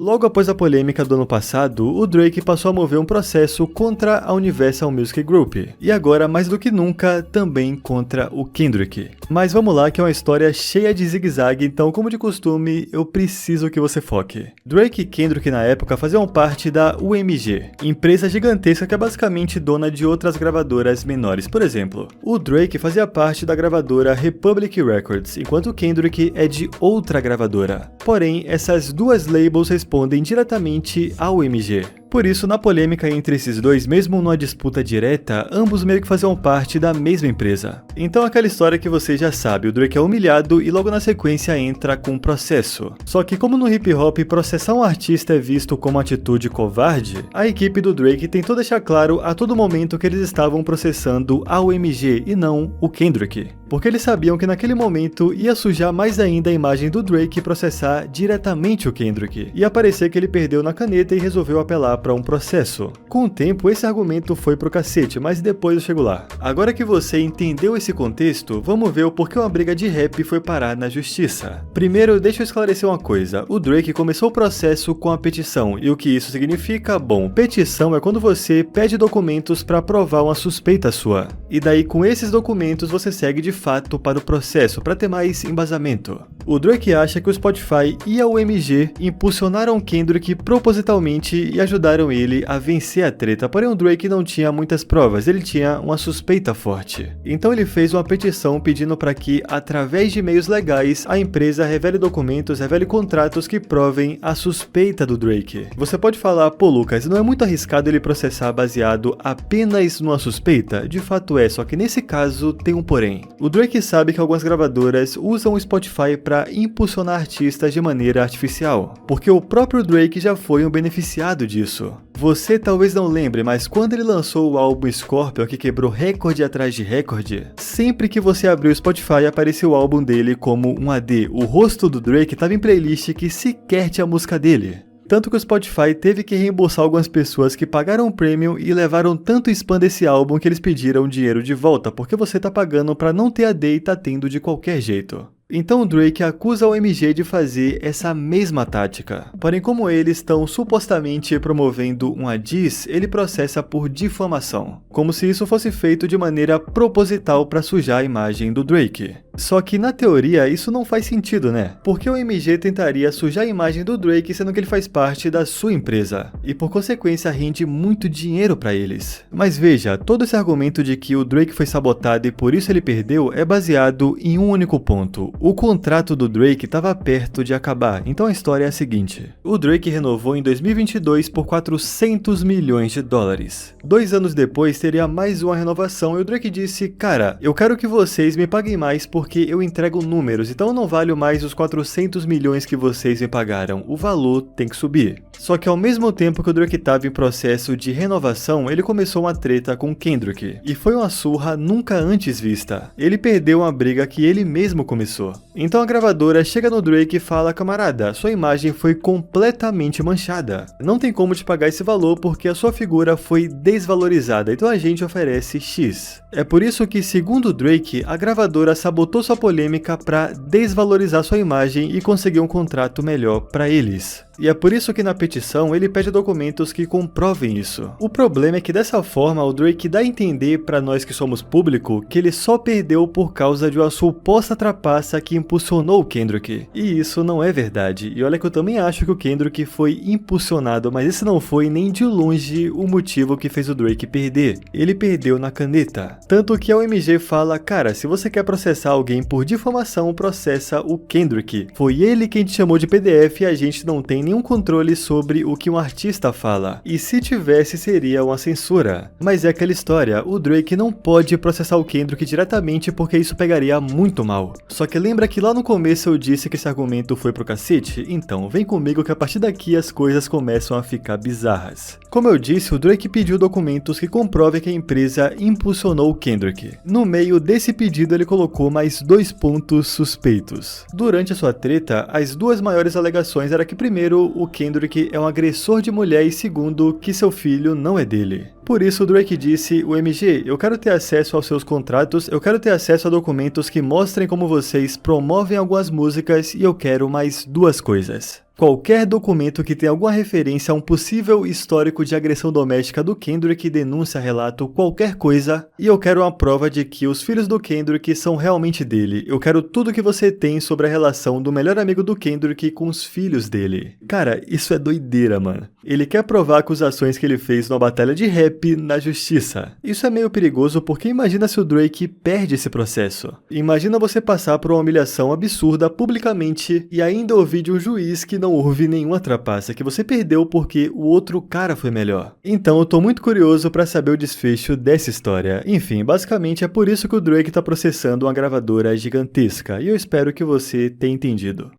Logo após a polêmica do ano passado, o Drake passou a mover um processo contra a Universal Music Group, e agora, mais do que nunca, também contra o Kendrick. Mas vamos lá, que é uma história cheia de zigue-zague, então, como de costume, eu preciso que você foque. Drake e Kendrick na época faziam parte da UMG, empresa gigantesca que é basicamente dona de outras gravadoras menores. Por exemplo, o Drake fazia parte da gravadora Republic Records, enquanto o Kendrick é de outra gravadora. Porém, essas duas labels respondem diretamente ao UMG. Por isso, na polêmica entre esses dois, mesmo numa disputa direta, ambos meio que faziam parte da mesma empresa. Então aquela história que você já sabe, o Drake é humilhado e logo na sequência entra com um processo. Só que como no hip hop processar um artista é visto como atitude covarde, a equipe do Drake tentou deixar claro a todo momento que eles estavam processando a UMG e não o Kendrick. Porque eles sabiam que naquele momento ia sujar mais ainda a imagem do Drake e processar diretamente o Kendrick. Ia parecer que ele perdeu na caneta e resolveu apelar para um processo. Com o tempo, esse argumento foi pro cacete, mas depois eu chego lá. Agora que você entendeu esse contexto, vamos ver o porquê uma briga de rap foi parar na justiça. Primeiro, deixa eu esclarecer uma coisa. O Drake começou o processo com a petição, e o que isso significa? Bom, petição é quando você pede documentos para provar uma suspeita sua. E daí, com esses documentos, você segue de fato para o processo, para ter mais embasamento. O Drake acha que o Spotify e a UMG impulsionaram Kendrick propositalmente e ajudaram ele a vencer a treta, porém o Drake não tinha muitas provas, ele tinha uma suspeita forte. Então ele fez uma petição pedindo para que, através de meios legais, a empresa revele documentos, revele contratos que provem a suspeita do Drake. Você pode falar, pô Lucas, não é muito arriscado ele processar baseado apenas numa suspeita? De fato é, só que nesse caso tem um porém. O Drake sabe que algumas gravadoras usam o Spotify para impulsionar artistas de maneira artificial, porque o próprio Drake já foi um beneficiado disso. Você talvez não lembre, mas quando ele lançou o álbum Scorpion, que quebrou recorde atrás de recorde, sempre que você abriu o Spotify apareceu o álbum dele como um AD. O rosto do Drake estava em playlist que sequer tinha a música dele. Tanto que o Spotify teve que reembolsar algumas pessoas que pagaram o Premium e levaram tanto spam desse álbum que eles pediram dinheiro de volta, porque você tá pagando pra não ter AD e tá tendo de qualquer jeito. Então o Drake acusa o OMG de fazer essa mesma tática. Porém, como eles estão supostamente promovendo uma diss, ele processa por difamação. Como se isso fosse feito de maneira proposital para sujar a imagem do Drake. Só que na teoria isso não faz sentido, né? Porque o OMG tentaria sujar a imagem do Drake sendo que ele faz parte da sua empresa. E por consequência rende muito dinheiro para eles. Mas veja, todo esse argumento de que o Drake foi sabotado e por isso ele perdeu é baseado em um único ponto. O contrato do Drake estava perto de acabar, então a história é a seguinte. O Drake renovou em 2022 por 400 milhões de dólares. 2 anos depois teria mais uma renovação e o Drake disse, cara, eu quero que vocês me paguem mais porque eu entrego números, então eu não valho mais os 400 milhões que vocês me pagaram, o valor tem que subir. Só que ao mesmo tempo que o Drake estava em processo de renovação, ele começou uma treta com Kendrick, e foi uma surra nunca antes vista. Ele perdeu uma briga que ele mesmo começou. Então a gravadora chega no Drake e fala, camarada, sua imagem foi completamente manchada. Não tem como te pagar esse valor porque a sua figura foi desvalorizada, então a gente oferece X. É por isso que, segundo o Drake, a gravadora sabotou sua polêmica para desvalorizar sua imagem e conseguir um contrato melhor para eles. E é por isso que na petição ele pede documentos que comprovem isso. O problema é que dessa forma o Drake dá a entender para nós que somos público que ele só perdeu por causa de uma suposta trapaça que impulsionou o Kendrick. E isso não é verdade. E olha que eu também acho que o Kendrick foi impulsionado, mas esse não foi nem de longe o motivo que fez o Drake perder. Ele perdeu na caneta. Tanto que a OMG fala, cara, se você quer processar alguém por difamação, processa o Kendrick. Foi ele quem te chamou de PDF e a gente não tem nenhum controle sobre o que um artista fala. E se tivesse, seria uma censura. Mas é aquela história, o Drake não pode processar o Kendrick diretamente porque isso pegaria muito mal. Só que lembra que lá no começo eu disse que esse argumento foi pro cacete? Então, vem comigo que a partir daqui as coisas começam a ficar bizarras. Como eu disse, o Drake pediu documentos que comprovem que a empresa impulsionou o Kendrick. No meio desse pedido ele colocou mais 2 pontos suspeitos. Durante a sua treta, as 2 maiores alegações era que primeiro, o Kendrick é um agressor de mulher e segundo, que seu filho não é dele. Por isso, o Drake disse, o MG, eu quero ter acesso aos seus contratos, eu quero ter acesso a documentos que mostrem como vocês promovem algumas músicas e eu quero mais 2 coisas. Qualquer documento que tenha alguma referência a um possível histórico de agressão doméstica do Kendrick, denúncia, relato, qualquer coisa, e eu quero uma prova de que os filhos do Kendrick são realmente dele. Eu quero tudo que você tem sobre a relação do melhor amigo do Kendrick com os filhos dele. Cara, isso é doideira, mano. Ele quer provar acusações que ele fez numa batalha de rap na justiça. Isso é meio perigoso porque imagina se o Drake perde esse processo. Imagina você passar por uma humilhação absurda publicamente e ainda ouvir de um juiz que não houve nenhuma trapaça, que você perdeu porque o outro cara foi melhor. Então eu tô muito curioso pra saber o desfecho dessa história. Enfim, basicamente é por isso que o Drake tá processando uma gravadora gigantesca, e eu espero que você tenha entendido.